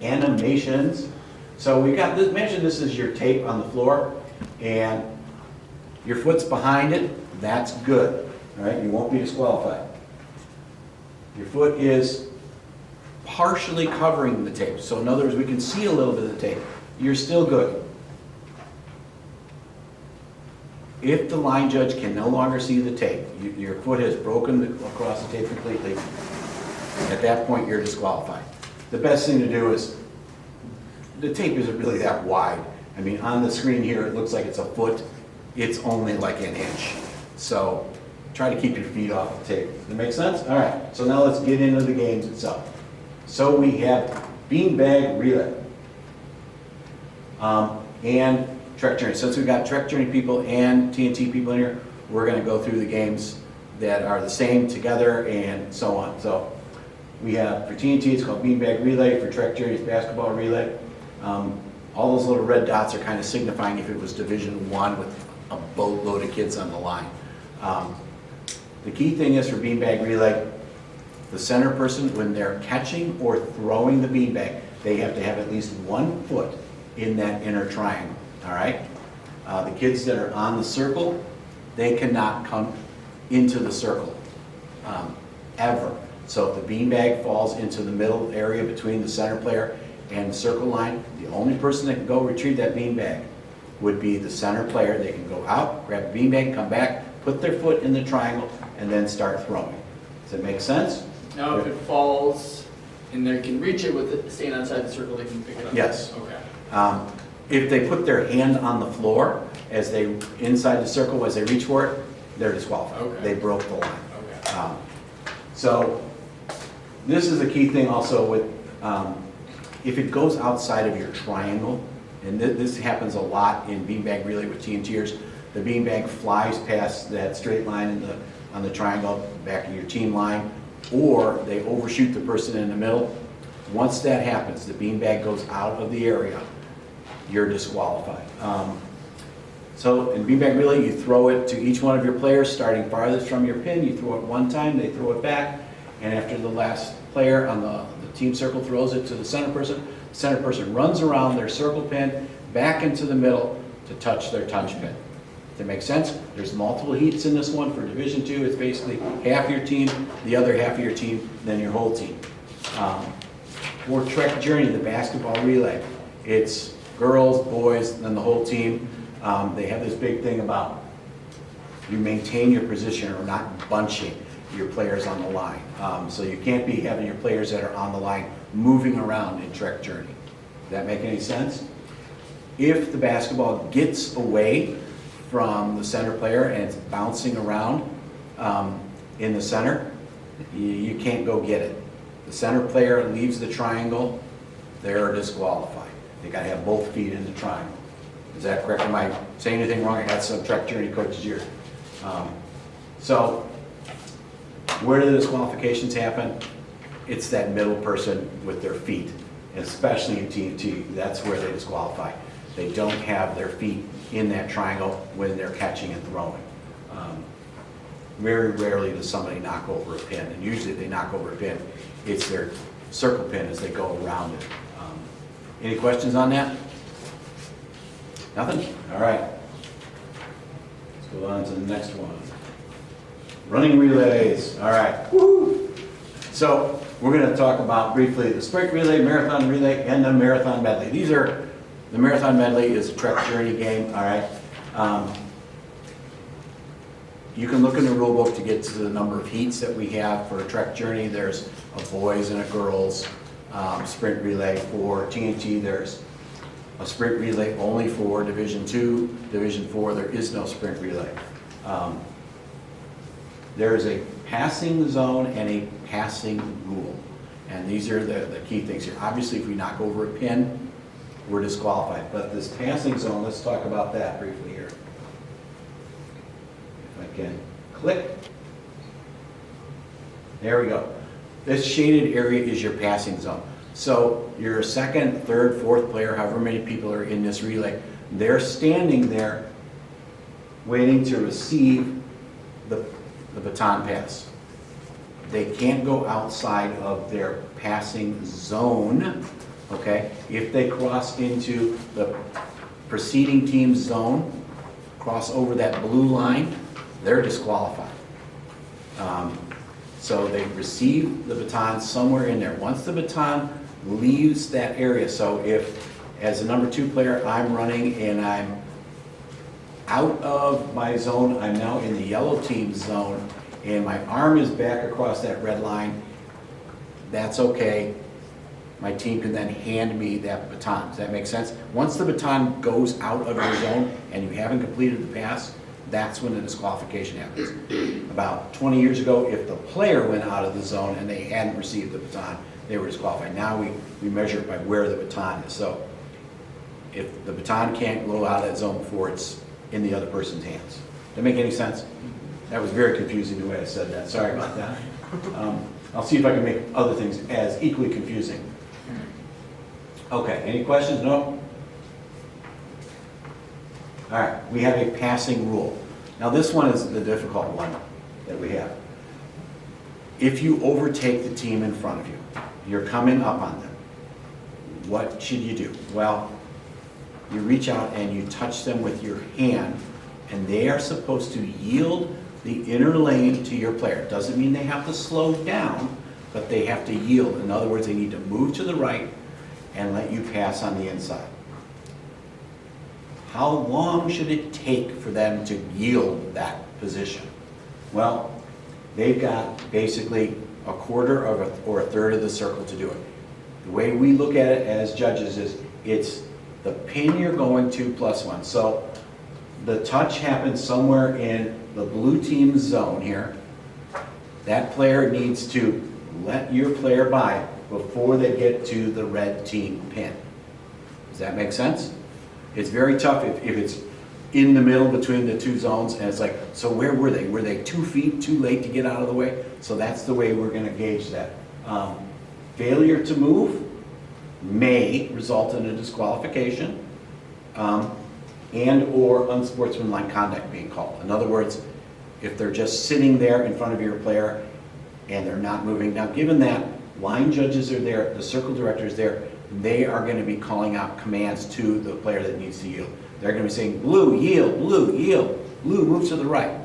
animations. So we got this, imagine this is your tape on the floor and your foot's behind it, that's good, all right? You won't be disqualified. Your foot is partially covering the tape. So in other words, we can see a little bit of the tape. You're still good. If the line judge can no longer see the tape, your foot has broken across the tape completely, at that point you're disqualified. The best thing to do is, the tape isn't really that wide. I mean, on the screen here, it looks like it's a foot. It's only like an inch. So try to keep your feet off the tape. Does that make sense? All right, so now let's get into the games itself. So we have beanbag relay and Trek Journey. Since we've got Trek Journey people and TNT people in here, we're going to go through the games that are the same together and so on. So we have, for TNT, it's called beanbag relay. For Trek Journey, it's basketball relay. All those little red dots are kind of signifying if it was Division I with a boatload of kids on the line. The key thing is for beanbag relay, the center person, when they're catching or throwing the beanbag, they have to have at least 1 foot in that inner triangle, all right? The kids that are on the circle, they cannot come into the circle, ever. So if the beanbag falls into the middle area between the center player and the circle line, the only person that can go retrieve that beanbag would be the center player. They can go out, grab the beanbag, come back, put their foot in the triangle, and then start throwing. Does that make sense? Now, if it falls and they can reach it with it staying outside the circle, they can pick it up? Yes. Okay. If they put their hand on the floor as they, inside the circle, as they reach for it, they're disqualified. Okay. They broke the line. Okay. So this is a key thing also with, if it goes outside of your triangle, and this happens a lot in beanbag relay with TNTers, the beanbag flies past that straight line on the triangle, back of your team line, or they overshoot the person in the middle. Once that happens, the beanbag goes out of the area, you're disqualified. So in beanbag relay, you throw it to each one of your players, starting farthest from your pin. You throw it one time, they throw it back, and after the last player on the team circle throws it to the center person runs around their circle pin, back into the middle to touch their touch pin. Does that make sense? There's multiple heats in this one. For Division II, it's basically half your team, the other half of your team, then your whole team. For Trek Journey, the basketball relay, it's girls, boys, and then the whole team. They have this big thing about you maintain your position or not bunching your players on the line. So you can't be having your players that are on the line moving around in Trek Journey. Does that make any sense? If the basketball gets away from the center player and it's bouncing around in the center, you can't go get it. The center player leaves the triangle, they're disqualified. They gotta have both feet in the triangle. Is that correct? Am I saying anything wrong? I got some Trek Journey coaches here. So where do the disqualifications happen? It's that middle person with their feet, especially in TNT. That's where they disqualify. They don't have their feet in that triangle when they're catching and throwing. Very rarely does somebody knock over a pin, and usually if they knock over a pin, it's their circle pin as they go around it. Any questions on that? Nothing? All right. Let's go on to the next one. Running relays. All right. Woo! So we're going to talk about briefly the sprint relay, marathon relay, and the marathon medley. The marathon medley is a Trek Journey game. All right. You can look in the rule book to get to the number of heats that we have for Trek Journey. There's a boys and a girls sprint relay. For TNT, there's a sprint relay only for Division II. Division IV, there is no sprint relay. There is a passing zone and a passing rule. And these are the key things here. Obviously, if we knock over a pin, we're disqualified. But this passing zone, let's talk about that briefly here. If I can click. There we go. This shaded area is your passing zone. So your second, third, fourth player, however many people are in this relay, they're standing there waiting to receive the baton pass. They can't go outside of their passing zone okay? If they cross into the preceding team's zone, cross over that blue line, they're disqualified. So they receive the baton somewhere in there. Once the baton leaves that area, so if, as a number 2 player, I'm running and I'm out of my zone, I'm now in the yellow team's zone, and my arm is back across that red line, that's okay. My team can then hand me that baton. Does that make sense? Once the baton goes out of your zone and you haven't completed the pass, that's when the disqualification happens. About 20 years ago, if the player went out of the zone and they hadn't received the baton, they were disqualified. Now we measure it by where the baton is. So if the baton can't go out of that zone before it's in the other person's hands. Does that make any sense? That was very confusing the way I said that. Sorry about that. I'll see if I can make other things as equally confusing. Okay, any questions? No? All right, we have a passing rule. Now this one is the difficult one that we have. If you overtake the team in front of you, you're coming up on them, what should you do? Well, you reach out and you touch them with your hand, and they are supposed to yield the inner lane to your player. Doesn't mean they have to slow down, but they have to yield. In other words, they need to move to the right and let you pass on the inside. How long should it take for them to yield that position? Well, they've got basically a quarter of or a third of the circle to do it. The way we look at it as judges is it's the pin you're going to plus 1. So the touch happens somewhere in the blue team's zone here. That player needs to let your player by before they get to the red team pin. Does that make sense? It's very tough if it's in the middle between the two zones and it's like, so where were they? Were they 2 feet too late to get out of the way? So that's the way we're going to gauge that. Failure to move may result in a disqualification and or unsportsmanlike conduct being called. In other words, if they're just sitting there in front of your player and they're not moving. Now, given that line judges are there, the circle director is there, they are going to be calling out commands to the player that needs to yield. They're going to be saying, blue, yield, blue, move to the right.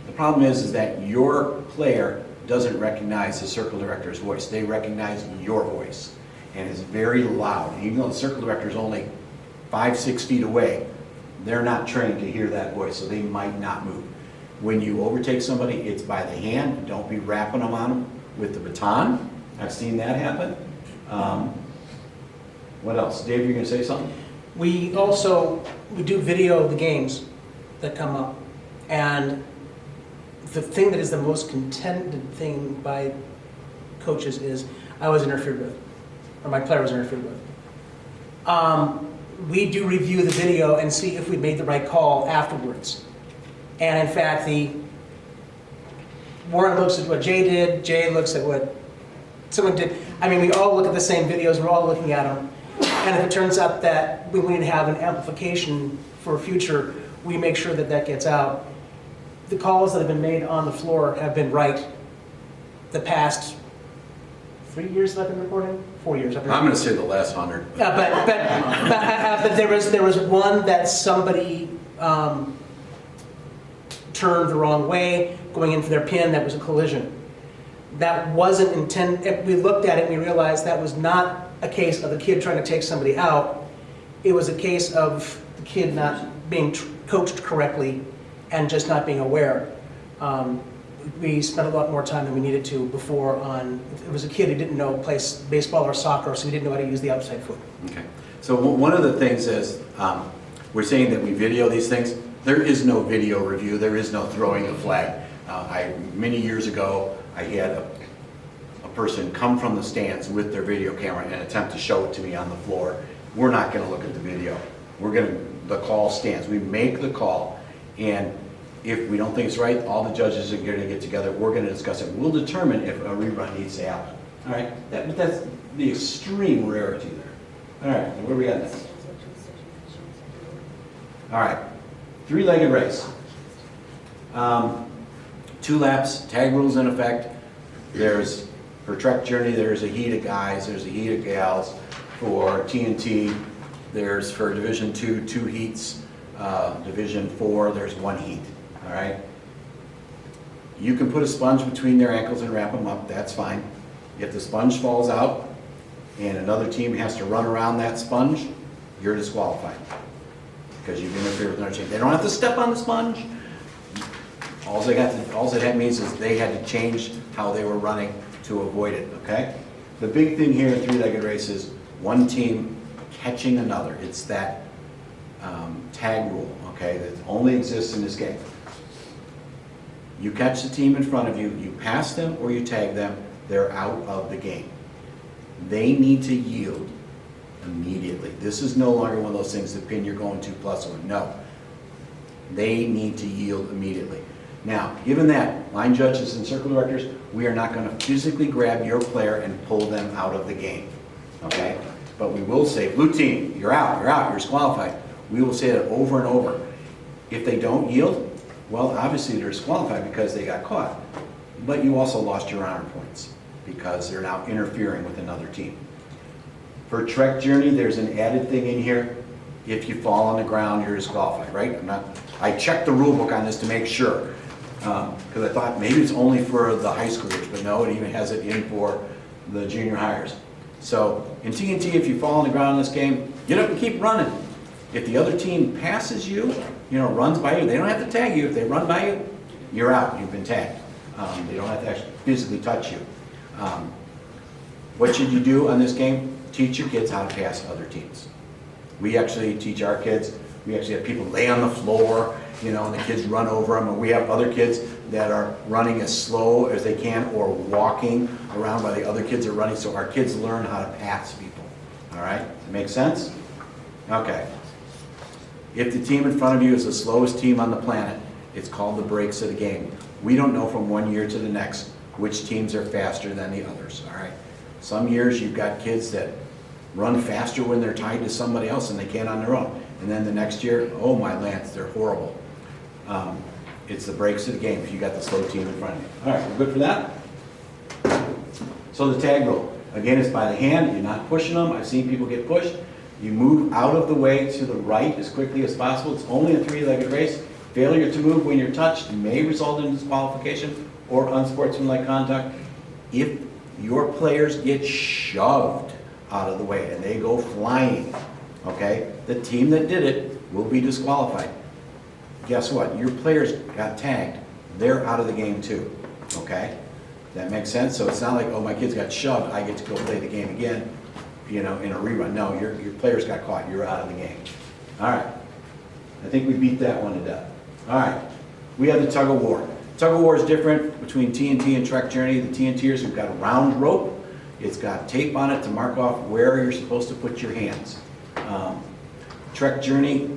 The problem is that your player doesn't recognize the circle director's voice. They recognize your voice, and it's very loud. Even though the circle director is only 5-6 feet away, they're not trained to hear that voice, so they might not move. When you overtake somebody, it's by the hand. Don't be wrapping them on them with the baton. I've seen that happen. What else? Dave, you're going to say something? We do video of the games that come up, and the thing that is the most contended thing by coaches is I was interfered with, or my player was interfered with. We do review the video and see if we made the right call afterwards. And in fact, Warren looks at what Jay did, Jay looks at what someone did. I mean, we all look at the same videos, we're all looking at them. And if it turns out that we need to have an amplification for future, we make sure that that gets out. The calls that have been made on the floor have been right the past 3 years that I've been reporting? 4 years. I'm going to say the last 100. But there was one that somebody turned the wrong way, going in for their pin, that was a collision. That wasn't intended. We looked at it and we realized that was not a case of the kid trying to take somebody out. It was a case of the kid not being coached correctly and just not being aware. We spent a lot more time than we needed to before on, it was a kid who didn't know play baseball or soccer, so he didn't know how to use the outside foot. Okay. So one of the things is, we're saying that we video these things. There is no video review. There is no throwing a flag. Many years ago, I had a person come from the stands with their video camera and attempt to show it to me on the floor. We're not going to look at the video. The call stands. We make the call, and if we don't think it's right, all the judges are going to get together. We're going to discuss it. We'll determine if a rerun needs to happen. All right? But that's the extreme rarity there. All right, where we at next? All right, 3-legged race. 2 laps, tag rules in effect. There's, for Trek Journey, there's a heat of guys, there's a heat of gals. For TNT, there's for Division II, 2 heats. Division IV, there's 1 heat, all right? You can put a sponge between their ankles and wrap them up, that's fine. If the sponge falls out and another team has to run around that sponge, you're disqualified because you've interfered with another team. They don't have to step on the sponge. All that means is they had to change how they were running to avoid it, okay? The big thing here in three-legged races, one team catching another. It's that tag rule, okay, that only exists in this game. You catch the team in front of you, you pass them or you tag them, they're out of the game. They need to yield immediately. This is no longer one of those things, the pin you're going to +1. No. They need to yield immediately. Now, given that, line judges and circle directors, we are not going to physically grab your player and pull them out of the game, okay? But we will say, blue team, you're out, you're disqualified. We will say that over and over. If they don't yield, well, obviously they're disqualified because they got caught. But you also lost your honor points because they're now interfering with another team. For Trek Journey, there's an added thing in here. If you fall on the ground, you're disqualified, right? I checked the rule book on this to make sure. Because I thought maybe it's only for the high schoolers, but no, it even has it in for the junior hires. So in TNT, if you fall on the ground in this game, get up and keep running. If the other team passes you, runs by you, they don't have to tag you. If they run by you, you're out, you've been tagged. They don't have to actually physically touch you. What should you do on this game? Teach your kids how to pass other teams. We actually teach our kids, we actually have people lay on the floor, and the kids run over them, and we have other kids that are running as slow as they can or walking around while the other kids are running, so our kids learn how to pass people, all right? Does it make sense? Okay. If the team in front of you is the slowest team on the planet, it's called the breaks of the game. We don't know from one year to the next which teams are faster than the others, all right? Some years you've got kids that run faster when they're tied to somebody else than they can on their own. And then the next year, oh my Lance, they're horrible. It's the breaks of the game if you got the slow team in front of you. All right, we're good for that? So the tag rule, again, it's by the hand. You're not pushing them. I've seen people get pushed. You move out of the way to the right as quickly as possible. It's only a three-legged race. Failure to move when you're touched may result in disqualification or unsportsmanlike conduct. If your players get shoved out of the way and they go flying, okay, the team that did it will be disqualified. Guess what? Your players got tagged. They're out of the game too, okay? That makes sense? So it's not like, oh, my kids got shoved, I get to go play the game again, in a rerun. No, your players got caught, you're out of the game. All right, I think we beat that one to death. All right, we have the tug of war. Tug of war is different between TNT and Trek Journey. The TNTers have got a round rope. It's got tape on it to mark off where you're supposed to put your hands. Trek Journey,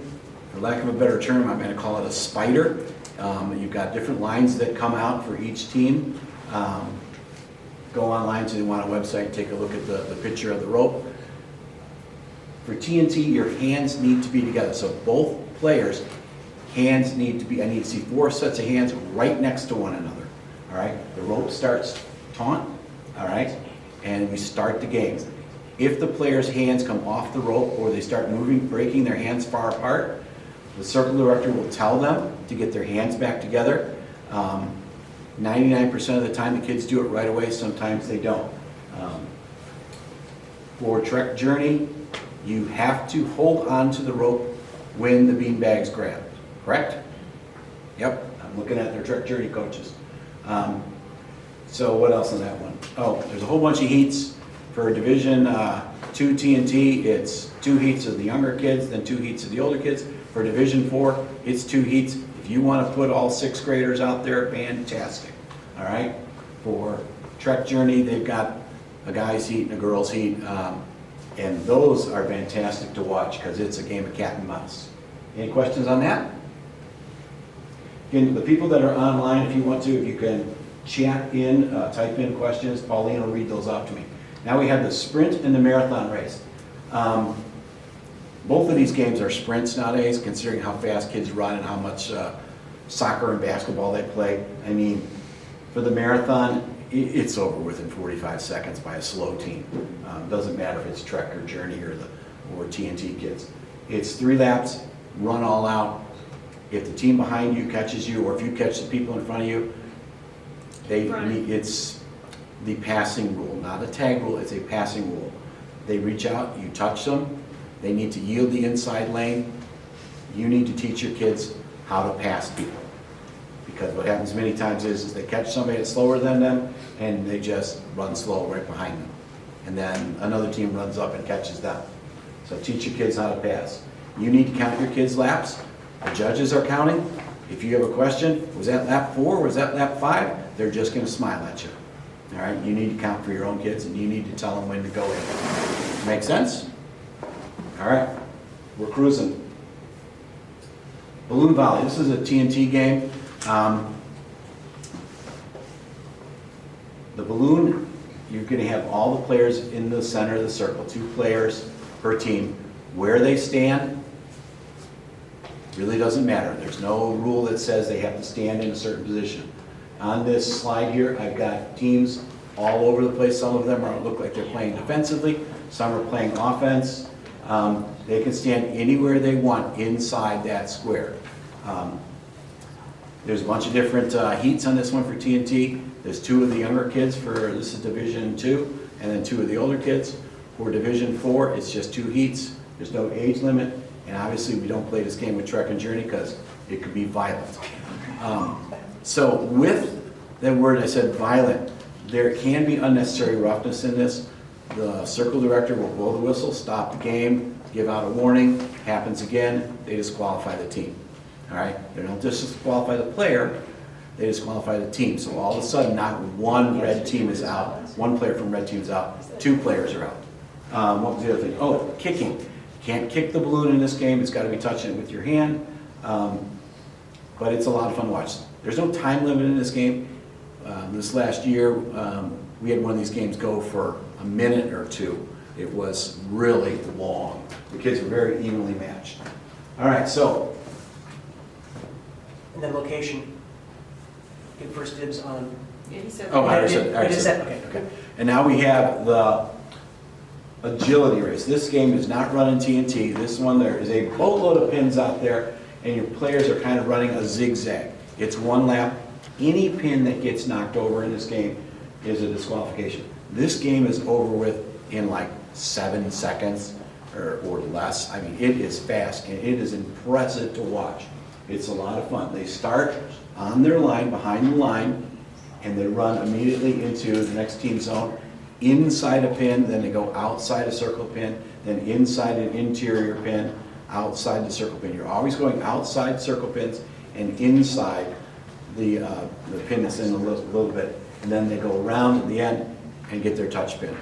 for lack of a better term, I'm going to call it a spider. You've got different lines that come out for each team. Go online to the Nuanua website, take a look at the picture of the rope. For TNT, your hands need to be together. So both players' hands need to be, I need to see 4 sets of hands right next to one another. All right, the rope starts taut, all right, and we start the game. If the player's hands come off the rope or they start moving, breaking their hands far apart, the circle director will tell them to get their hands back together. 99% of the time the kids do it right away, sometimes they don't. For Trek Journey, you have to hold on to the rope when the beanbag's grabbed, correct? Yep, I'm looking at their Trek Journey coaches. So what else on that one? Oh, there's a whole bunch of heats. For Division 2 TNT, it's 2 heats of the younger kids, then 2 heats of the older kids. For Division 4, it's 2 heats. If you want to put all 6th graders out there, fantastic. All right? For Trek Journey, they've got a guys' heat and a girls' heat. And those are fantastic to watch because it's a game of cat and mouse. Any questions on that? Again, the people that are online, if you want to, if you can chat in, type in questions, Pauline will read those off to me. Now we have the sprint and the marathon race. Both of these games are sprints nowadays, considering how fast kids run and how much soccer and basketball they play. I mean, for the marathon, It's over within 45 seconds by a slow team. Doesn't matter if it's Trek or Journey or TNT kids. It's 3 laps, run all out. If the team behind you catches you, or if you catch the people in front of you, it's the passing rule, not a tag rule, it's a passing rule. They reach out, you touch them, they need to yield the inside lane. You need to teach your kids how to pass people. Because what happens many times is they catch somebody that's slower than them, and they just run slow right behind them. And then another team runs up and catches them. So teach your kids how to pass. You need to count your kids' laps. The judges are counting. If you have a question, was that lap 4, was that lap 5? They're just gonna smile at you. All right, you need to count for your own kids, and you need to tell them when to go in. Make sense? All right, we're cruising. Balloon volley, this is a TNT game. The balloon, you're going to have all the players in the center of the circle, 2 players per team. Where they stand really doesn't matter. There's no rule that says they have to stand in a certain position. On this slide here, I've got teams all over the place. Some of them look like they're playing defensively, some are playing offense. They can stand anywhere they want inside that square. There's a bunch of different heats on this one for TNT. There's 2 of the younger kids this is Division 2, and then 2 of the older kids. For Division 4, it's just 2 heats. There's no age limit, and obviously we don't play this game with Trek and Journey because it could be violent. So with the word I said violent, there can be unnecessary roughness in this. The circle director will blow the whistle, stop the game, give out a warning. Happens again, they disqualify the team. All right, they don't just disqualify the player, they disqualify the team. So all of a sudden, not one red team is out, 1 player from red team is out, 2 players are out. What was the other thing? Oh, kicking. Can't kick the balloon in this game, it's got to be touching it with your hand. But it's a lot of fun to watch. There's no time limit in this game. This last year, we had one of these games go for a minute or 2. It was really long. The kids were very evenly matched. All right, so. And then location. Get first dibs on. Yeah, he said. Oh, I already It is said. set, okay. And now we have the agility race. This game is not run in TNT. This one, there is a boatload of pins out there, and your players are kind of running a zigzag. It's 1 lap. Any pin that gets knocked over in this game is a disqualification. This game is over with in like 7 seconds or less. I mean, it is fast, and it is impressive to watch. It's a lot of fun. They start on their line, behind the line, and they run immediately into the next team zone, inside a pin, then they go outside a circle pin, then inside an interior pin, outside the circle pin. You're always going outside circle pins and inside the pin that's in a little bit, and then they go around at the end and get their touch pin.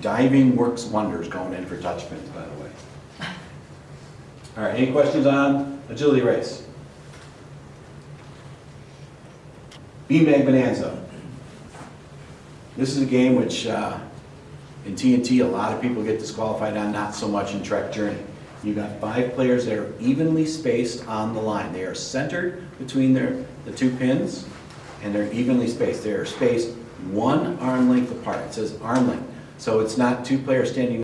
Diving works wonders going in for touch pins, by the way. All right, any questions on agility race? Beanbag Bonanza. This is a game which in TNT a lot of people get disqualified on, not so much in Trek Journey. You've got 5 players that are evenly spaced on the line. They are centered between the 2 pins, and they're evenly spaced. They are spaced 1 arm length apart. It says arm length. So it's not 2 players standing